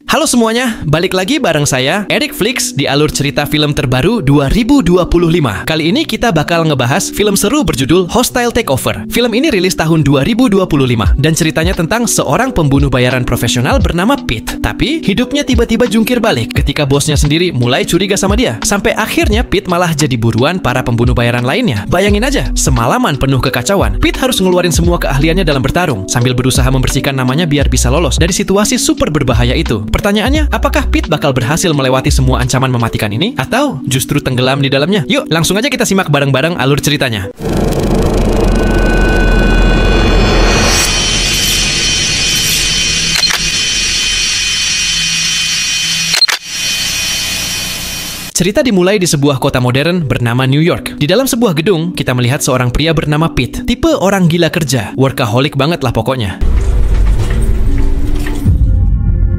Halo semuanya, balik lagi bareng saya, Eric Flix, di alur cerita film terbaru 2025. Kali ini kita bakal ngebahas film seru berjudul Hostile Takeover. Film ini rilis tahun 2025, dan ceritanya tentang seorang pembunuh bayaran profesional bernama Pete. Tapi, hidupnya tiba-tiba jungkir balik ketika bosnya sendiri mulai curiga sama dia. Sampai akhirnya Pete malah jadi buruan para pembunuh bayaran lainnya. Bayangin aja, semalaman penuh kekacauan, Pete harus ngeluarin semua keahliannya dalam bertarung, sambil berusaha membersihkan namanya biar bisa lolos dari situasi super berbahaya itu. Pertanyaannya, apakah Pete bakal berhasil melewati semua ancaman mematikan ini? Atau justru tenggelam di dalamnya? Yuk, langsung aja kita simak bareng-bareng alur ceritanya. Cerita dimulai di sebuah kota modern bernama New York. Di dalam sebuah gedung, kita melihat seorang pria bernama Pete. Tipe orang gila kerja, workaholic banget lah pokoknya.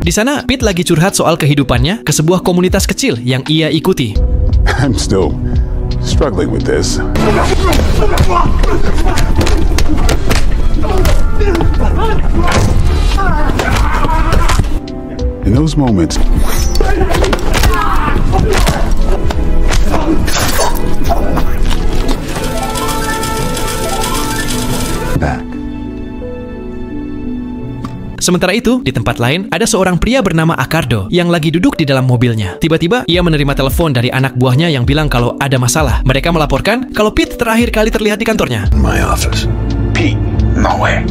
Di sana, Pete lagi curhat soal kehidupannya ke sebuah komunitas kecil yang ia ikuti. I'm still struggling with this. In those moments, back. Sementara itu, di tempat lain, ada seorang pria bernama Accardo yang lagi duduk di dalam mobilnya. Tiba-tiba, ia menerima telepon dari anak buahnya yang bilang kalau ada masalah. Mereka melaporkan kalau Pete terakhir kali terlihat di kantornya. My office. Pete, no way.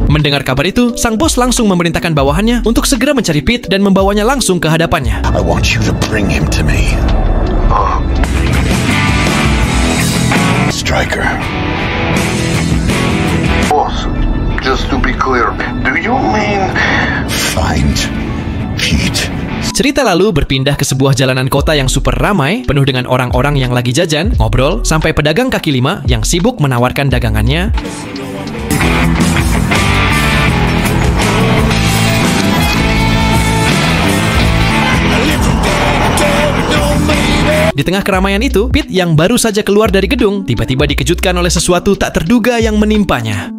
Mendengar kabar itu, sang bos langsung memerintahkan bawahannya untuk segera mencari Pete dan membawanya langsung ke hadapannya. I want you to bring him to me. Striker. Boss, just to be clear, do you mean... Find Pete. Cerita lalu berpindah ke sebuah jalanan kota yang super ramai, penuh dengan orang-orang yang lagi jajan, ngobrol, sampai pedagang kaki lima yang sibuk menawarkan dagangannya. Di tengah keramaian itu, Pete yang baru saja keluar dari gedung, tiba-tiba dikejutkan oleh sesuatu tak terduga yang menimpanya.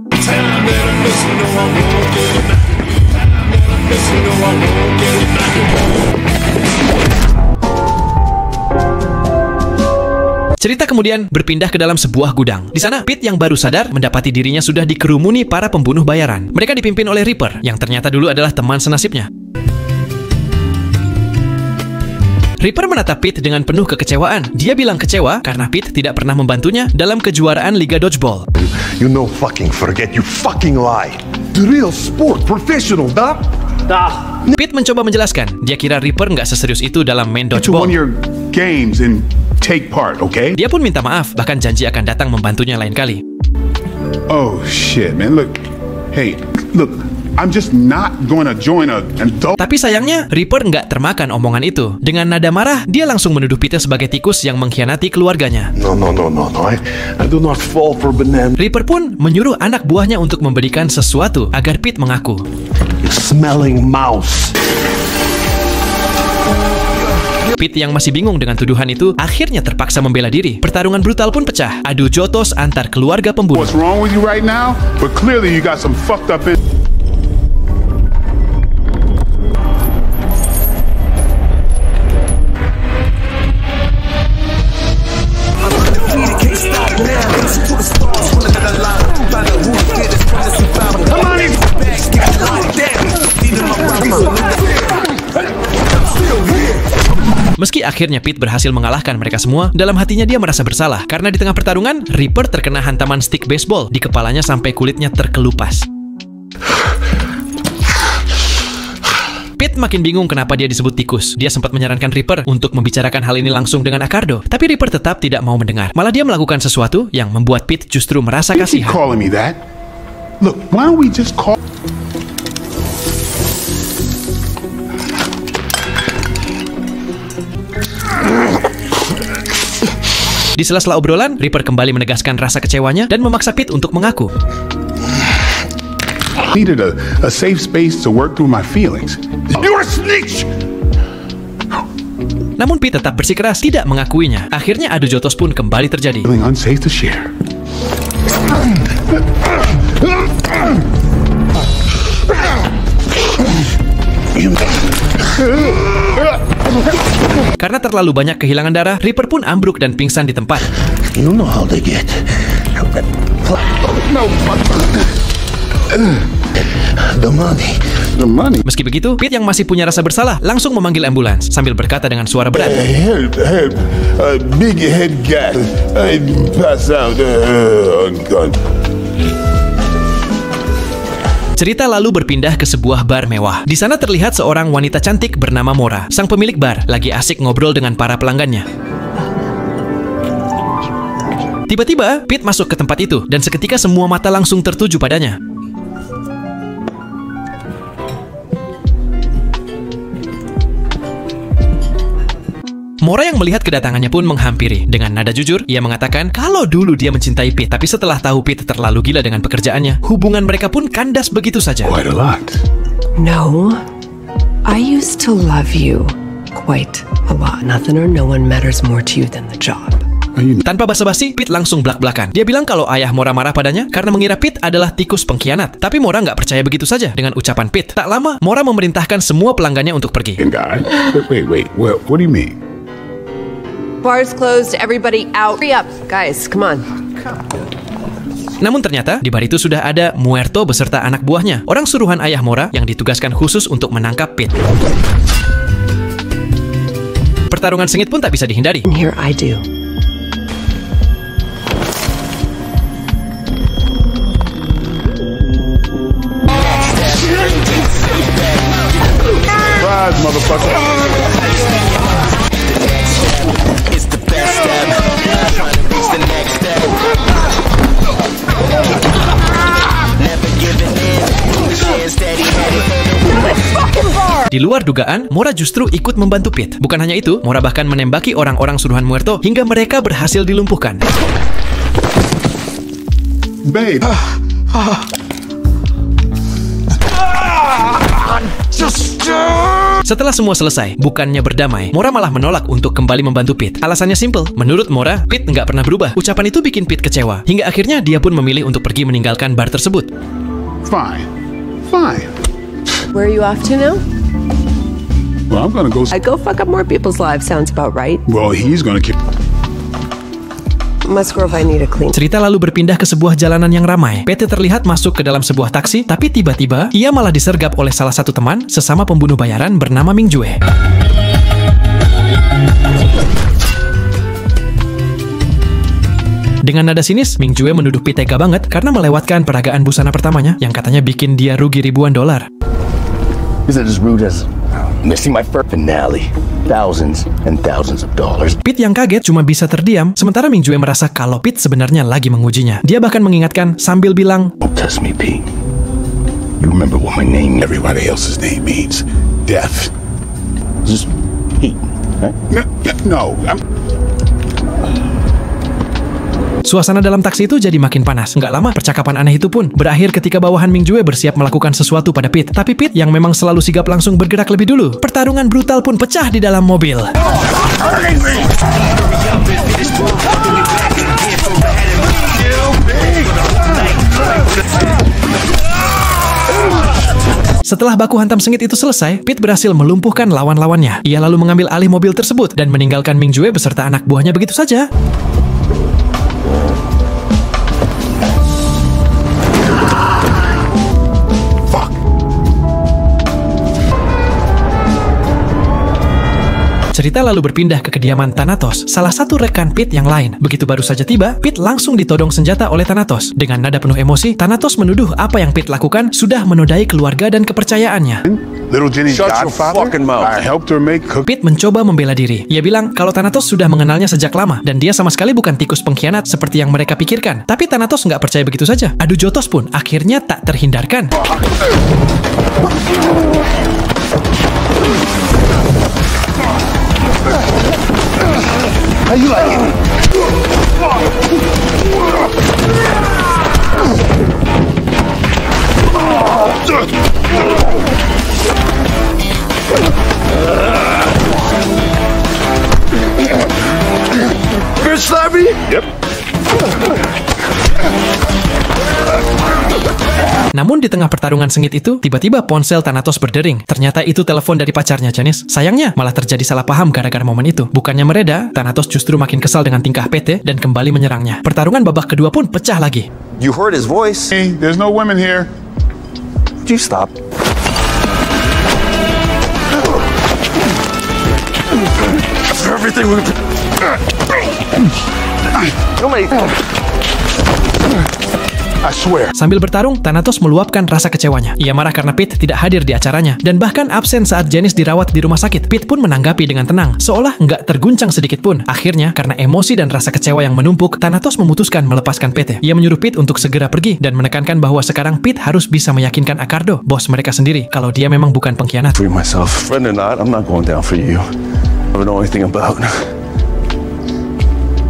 Cerita kemudian berpindah ke dalam sebuah gudang. Di sana, Pete yang baru sadar mendapati dirinya sudah dikerumuni para pembunuh bayaran. Mereka dipimpin oleh Reaper, yang ternyata dulu adalah teman senasibnya. Reaper menatap Pete dengan penuh kekecewaan. Dia bilang kecewa karena Pete tidak pernah membantunya dalam kejuaraan Liga Dodgeball. You know fucking forget, you fucking lie. The real sport, professional, doc. Pete mencoba menjelaskan. Dia kira Reaper nggak seserius itu dalam main To dodgeball. one of your games and take part, okay? Dia pun minta maaf, bahkan janji akan datang membantunya lain kali. Oh shit, man. Look, hey, look. I'm just not gonna join an adult. Tapi sayangnya, Reaper nggak termakan omongan itu. Dengan nada marah, dia langsung menuduh Pete sebagai tikus yang mengkhianati keluarganya. No. I do not fall for banana. Reaper pun menyuruh anak buahnya untuk memberikan sesuatu agar Pete mengaku. Smelling mouse. Pete yang masih bingung dengan tuduhan itu akhirnya terpaksa membela diri. Pertarungan brutal pun pecah. Adu jotos antar keluarga pembunuh. What's wrong with you right now? But clearly you got some fucked up in. Meski akhirnya Pete berhasil mengalahkan mereka semua, dalam hatinya dia merasa bersalah karena di tengah pertarungan, Reaper terkena hantaman stick baseball di kepalanya sampai kulitnya terkelupas. Pete makin bingung kenapa dia disebut tikus. Dia sempat menyarankan Reaper untuk membicarakan hal ini langsung dengan Accardo, tapi Reaper tetap tidak mau mendengar. Malah dia melakukan sesuatu yang membuat Pete justru merasa You keep kasihan. calling me that. Look, why don't we just call... Di sela-sela obrolan, Reaper kembali menegaskan rasa kecewanya dan memaksa Pete untuk mengaku. Needed a safe space to work through my feelings. You're a snitch! Namun Pete tetap bersikeras tidak mengakuinya. Akhirnya adu jotos pun kembali terjadi. Feeling unsafe to share. Karena terlalu banyak kehilangan darah, Reaper pun ambruk dan pingsan di tempat. You know how they get. No. The money. Meski begitu, Pete yang masih punya rasa bersalah langsung memanggil ambulans sambil berkata dengan suara berat, Help. Big head guy. I pass out. God. Cerita lalu berpindah ke sebuah bar mewah. Di sana terlihat seorang wanita cantik bernama Mora. Sang pemilik bar lagi asik ngobrol dengan para pelanggannya. Tiba-tiba, Pete masuk ke tempat itu, dan seketika semua mata langsung tertuju padanya. Mora yang melihat kedatangannya pun menghampiri. Dengan nada jujur, ia mengatakan kalau dulu dia mencintai Pete, tapi setelah tahu Pete terlalu gila dengan pekerjaannya, hubungan mereka pun kandas begitu saja. Quite a lot. No, I used to love you quite a lot. Nothing or no one matters more to you than the job. Tanpa basa-basi, Pete langsung blak-blakan. Dia bilang kalau ayah Mora marah padanya karena mengira Pete adalah tikus pengkhianat. Tapi Mora nggak percaya begitu saja dengan ucapan Pete. Tak lama, Mora memerintahkan semua pelanggannya untuk pergi. Guy. Wait. What do you mean? Bars closed, everybody out. Hurry up, guys, come on. Namun ternyata, di bar itu sudah ada Muerto beserta anak buahnya, orang suruhan ayah Mora yang ditugaskan khusus untuk menangkap Pete. Pertarungan sengit pun tak bisa dihindari. And here I do. Surprise, motherfucker. Di luar dugaan, Mora justru ikut membantu Pete. Bukan hanya itu, Mora bahkan menembaki orang-orang suruhan Muerto hingga mereka berhasil dilumpuhkan. Babe. Setelah semua selesai, bukannya berdamai, Mora malah menolak untuk kembali membantu Pete. Alasannya simple. Menurut Mora, Pete nggak pernah berubah. Ucapan itu bikin Pete kecewa. Hingga akhirnya dia pun memilih untuk pergi meninggalkan bar tersebut. Fine. Where are you off to now? Well, I'm gonna go. I go fuck up more people's lives, sounds about right. Well, he's gonna kill. Musgrove, I need a clean. Cerita lalu berpindah ke sebuah jalanan yang ramai. Pete terlihat masuk ke dalam sebuah taksi, tapi tiba-tiba ia malah disergap oleh salah satu teman sesama pembunuh bayaran bernama Ming Jue. Dengan nada sinis, Ming Jue menuduh Pete tega banget karena melewatkan peragaan busana pertamanya yang katanya bikin dia rugi ribuan dolar. Is it as rude as missing my finale? Thousands and thousands of dollars. Pete yang kaget cuma bisa terdiam, sementara Ming Jue merasa kalau Pete sebenarnya lagi mengujinya. Dia bahkan mengingatkan sambil bilang, Don't test me, Pete. You remember what my name, Everybody else's name means death. just Pete, right? No. suasana dalam taksi itu jadi makin panas. Nggak lama, percakapan aneh itu pun berakhir ketika bawahan Ming Jue bersiap melakukan sesuatu pada Pete. Tapi Pete yang memang selalu sigap langsung bergerak lebih dulu. Pertarungan brutal pun pecah di dalam mobil. Setelah baku hantam sengit itu selesai, Pete berhasil melumpuhkan lawan-lawannya. Ia lalu mengambil alih mobil tersebut dan meninggalkan Ming Jue beserta anak buahnya begitu saja. Cerita lalu berpindah ke kediaman Thanatos, salah satu rekan Pete yang lain. Begitu baru saja tiba, Pete langsung ditodong senjata oleh Thanatos. Dengan nada penuh emosi, Thanatos menuduh apa yang Pete lakukan sudah menodai keluarga dan kepercayaannya. Little Jenny's Shut your godfather. fucking mouth. I helped her make cookies. Pete mencoba membela diri. Ia bilang kalau Thanatos sudah mengenalnya sejak lama dan dia sama sekali bukan tikus pengkhianat seperti yang mereka pikirkan. Tapi Thanatos nggak percaya begitu saja. Adu jotos pun akhirnya tak terhindarkan. How you like it? Bitch slap me? Yep. Namun di tengah pertarungan sengit itu, tiba-tiba ponsel Thanatos berdering. Ternyata itu telepon dari pacarnya Janice. Sayangnya, malah terjadi salah paham gara-gara momen itu. Bukannya mereda, Thanatos justru makin kesal dengan tingkah PT dan kembali menyerangnya. Pertarungan babak kedua pun pecah lagi. You heard his voice. Hey, there's no women here. Would you stop? After everything we've... I swear. Sambil bertarung, Thanatos meluapkan rasa kecewanya. Ia marah karena Pete tidak hadir di acaranya dan bahkan absen saat Janice dirawat di rumah sakit. Pete pun menanggapi dengan tenang, seolah nggak terguncang sedikit pun. Akhirnya, karena emosi dan rasa kecewa yang menumpuk, Thanatos memutuskan melepaskan Pete. Ia menyuruh Pete untuk segera pergi dan menekankan bahwa sekarang Pete harus bisa meyakinkan Accardo, bos mereka sendiri, kalau dia memang bukan pengkhianat. Free myself. Friend or not, I'm not going down for you. I don't know anything about.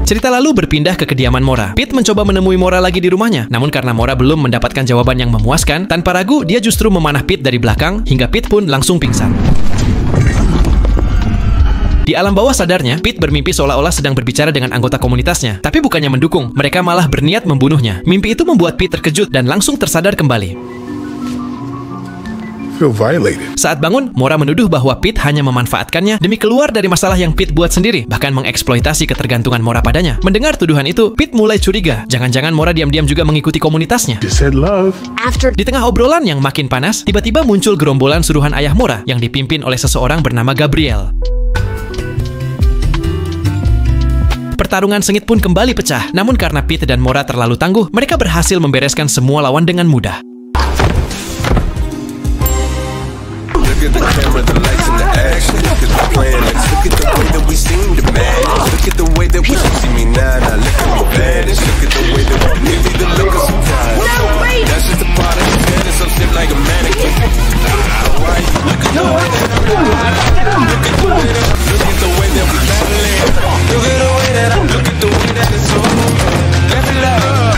Cerita lalu berpindah ke kediaman Mora. Pete mencoba menemui Mora lagi di rumahnya. Namun karena Mora belum mendapatkan jawaban yang memuaskan, tanpa ragu dia justru memanah Pete dari belakang hingga Pete pun langsung pingsan. Di alam bawah sadarnya, Pete bermimpi seolah-olah sedang berbicara dengan anggota komunitasnya. Tapi bukannya mendukung, mereka malah berniat membunuhnya. Mimpi itu membuat Pete terkejut dan langsung tersadar kembali. Feel violated. Saat bangun, Mora menuduh bahwa Pete hanya memanfaatkannya demi keluar dari masalah yang Pete buat sendiri, bahkan mengeksploitasi ketergantungan Mora padanya. Mendengar tuduhan itu, Pete mulai curiga. Jangan-jangan Mora diam-diam juga mengikuti komunitasnya. You said love. Di tengah obrolan yang makin panas, tiba-tiba muncul gerombolan suruhan ayah Mora yang dipimpin oleh seseorang bernama Gabriel. Pertarungan sengit pun kembali pecah, namun karena Pete dan Mora terlalu tangguh, mereka berhasil membereskan semua lawan dengan mudah. Look at the camera, the lights and the action. Look at the plan, look at the way that we seem to manage. Look at the way that we see me now, now look at me vanish. Look at the way that we give you the look of surprise. That's just a part of the fantasy, so stiff like a mannequin. Right? Look at the way that I'm look at the way that look at the way that we battling. Look at the way that look at the way that it's so level up.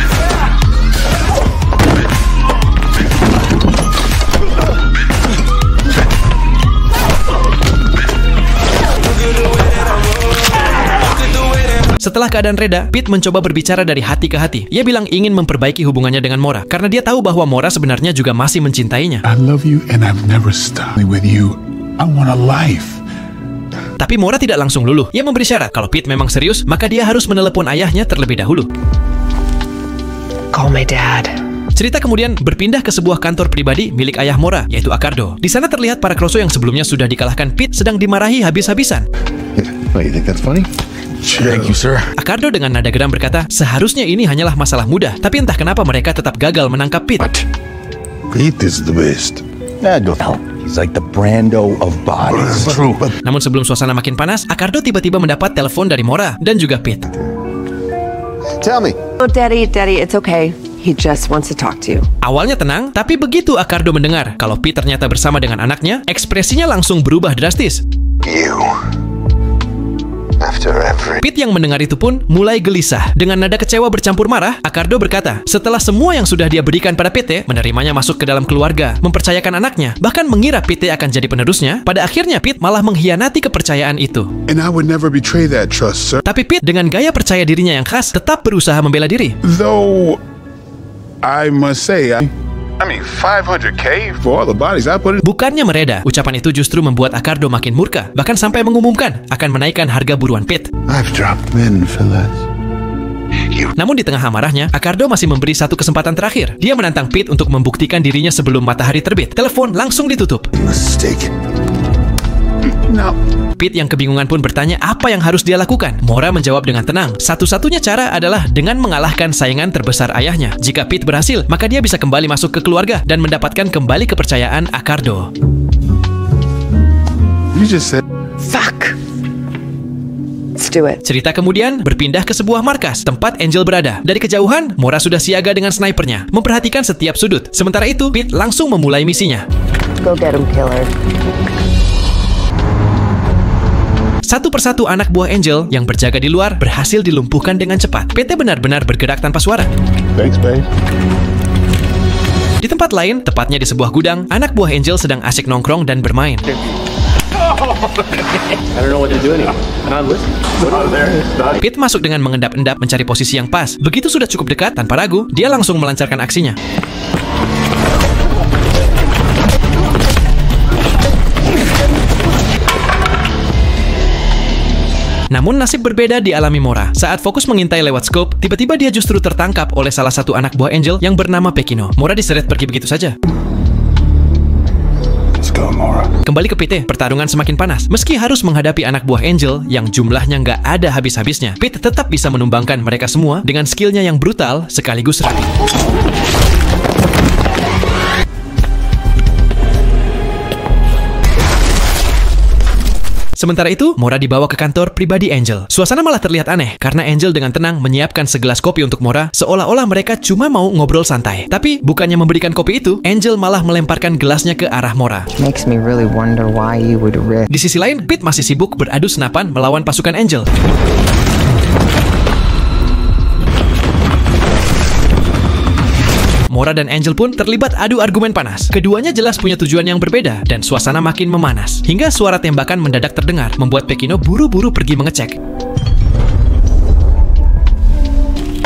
Setelah keadaan reda, Pete mencoba berbicara dari hati ke hati. Ia bilang ingin memperbaiki hubungannya dengan Mora, karena dia tahu bahwa Mora sebenarnya juga masih mencintainya. I love you and I've never stopped with you. I want a life. Tapi Mora tidak langsung luluh. Ia memberi syarat kalau Pete memang serius, maka dia harus menelepon ayahnya terlebih dahulu. Call my dad. Cerita kemudian berpindah ke sebuah kantor pribadi milik ayah Mora, yaitu Accardo. Di sana terlihat para Kroso yang sebelumnya sudah dikalahkan Pete sedang dimarahi habis-habisan. What, you think that's funny? Thank you, sir. Accardo dengan nada geram berkata, seharusnya ini hanyalah masalah mudah, tapi entah kenapa mereka tetap gagal menangkap Pete. Pete is the best. Nah, go hell. He's like the Brando of bodies. That's true. Namun sebelum suasana makin panas, Accardo tiba-tiba mendapat telepon dari Mora dan juga Pete. Tell me. Oh, Daddy, it's okay. He just wants to talk to you. Awalnya tenang, tapi begitu Accardo mendengar kalau Pete ternyata bersama dengan anaknya, ekspresinya langsung berubah drastis. You. After every... Pete yang mendengar itu pun mulai gelisah. Dengan nada kecewa bercampur marah, Accardo berkata, setelah semua yang sudah dia berikan pada Pete, menerimanya masuk ke dalam keluarga, mempercayakan anaknya, bahkan mengira Pete akan jadi penerusnya, pada akhirnya Pete malah mengkhianati kepercayaan itu. And I would never betray that trust, sir. Tapi Pete dengan gaya percaya dirinya yang khas, tetap berusaha membela diri. Though, I must say, I mean, $500K for all the bodies I put in. Bukannya mereda, ucapan itu justru membuat Accardo makin murka, bahkan sampai mengumumkan akan menaikkan harga buruan Pete. I've dropped men for less. Namun di tengah amarahnya, Accardo masih memberi satu kesempatan terakhir. Dia menantang Pete untuk membuktikan dirinya sebelum matahari terbit. Telepon langsung ditutup. Mistaken. No. Pete yang kebingungan pun bertanya apa yang harus dia lakukan. Mora menjawab dengan tenang. Satu-satunya cara adalah dengan mengalahkan saingan terbesar ayahnya. Jika Pete berhasil, maka dia bisa kembali masuk ke keluarga dan mendapatkan kembali kepercayaan Accardo. You just said... Fuck. Let's do it. Cerita kemudian berpindah ke sebuah markas tempat Angel berada. Dari kejauhan, Mora sudah siaga dengan snipernya, memperhatikan setiap sudut. Sementara itu, Pete langsung memulai misinya. Go get him, killer. Satu persatu anak buah Angel yang berjaga di luar berhasil dilumpuhkan dengan cepat. PT benar-benar bergerak tanpa suara. Thanks, babe. Di tempat lain, tepatnya di sebuah gudang, anak buah Angel sedang asik nongkrong dan bermain. Pete masuk dengan mengendap-endap mencari posisi yang pas. Begitu sudah cukup dekat, tanpa ragu, dia langsung melancarkan aksinya. Namun nasib berbeda dialami Mora. Saat fokus mengintai lewat scope, tiba-tiba dia justru tertangkap oleh salah satu anak buah Angel yang bernama Pekino. Mora diseret pergi begitu saja. Kembali ke Pete, pertarungan semakin panas. Meski harus menghadapi anak buah Angel yang jumlahnya nggak ada habis-habisnya, Pete tetap bisa menumbangkan mereka semua dengan skillnya yang brutal sekaligus rapi. Sementara itu, Mora dibawa ke kantor pribadi Angel. Suasana malah terlihat aneh, karena Angel dengan tenang menyiapkan segelas kopi untuk Mora, seolah-olah mereka cuma mau ngobrol santai. Tapi, bukannya memberikan kopi itu, Angel malah melemparkan gelasnya ke arah Mora. Makes me really wonder why you would risk. Di sisi lain, Pete masih sibuk beradu senapan melawan pasukan Angel. Mora dan Angel pun terlibat adu argumen panas. Keduanya jelas punya tujuan yang berbeda, dan suasana makin memanas. Hingga suara tembakan mendadak terdengar, membuat Pekino buru-buru pergi mengecek.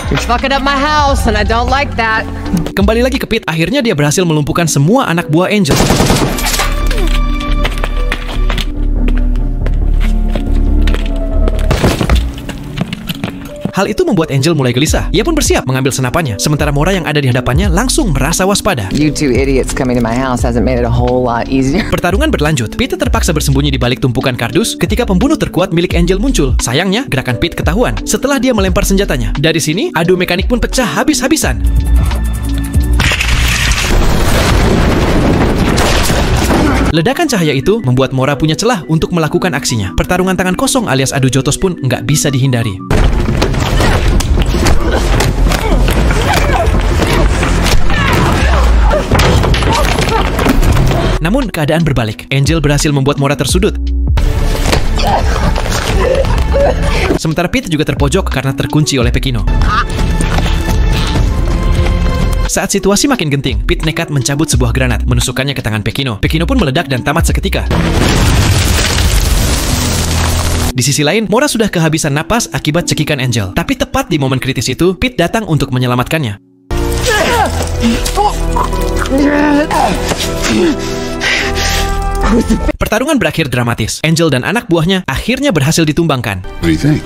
You're fucking up my house and I don't like that. Kembali lagi ke Pete, akhirnya dia berhasil melumpuhkan semua anak buah Angel. Hal itu membuat Angel mulai gelisah. Ia pun bersiap mengambil senapannya, sementara Mora yang ada di hadapannya langsung merasa waspada. You two idiots coming to my house hasn't made it a whole lot easier. Pertarungan berlanjut. Pete terpaksa bersembunyi di balik tumpukan kardus ketika pembunuh terkuat milik Angel muncul. Sayangnya, gerakan Pete ketahuan setelah dia melempar senjatanya. Dari sini, adu mekanik pun pecah habis-habisan. Ledakan cahaya itu membuat Mora punya celah untuk melakukan aksinya. Pertarungan tangan kosong alias adu jotos pun nggak bisa dihindari. Namun, keadaan berbalik. Angel berhasil membuat Mora tersudut. Sementara Pete juga terpojok karena terkunci oleh Pekino. Saat situasi makin genting, Pete nekat mencabut sebuah granat, menusukkannya ke tangan Pekino. Pekino pun meledak dan tamat seketika. Di sisi lain, Mora sudah kehabisan napas akibat cekikan Angel. Tapi tepat di momen kritis itu, Pete datang untuk menyelamatkannya. Pertarungan berakhir dramatis. Angel dan anak buahnya akhirnya berhasil ditumbangkan. What do you think?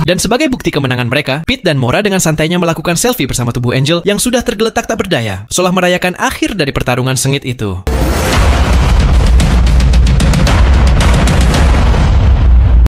Dan sebagai bukti kemenangan mereka, Pete dan Mora dengan santainya melakukan selfie bersama tubuh Angel yang sudah tergeletak tak berdaya, seolah merayakan akhir dari pertarungan sengit itu.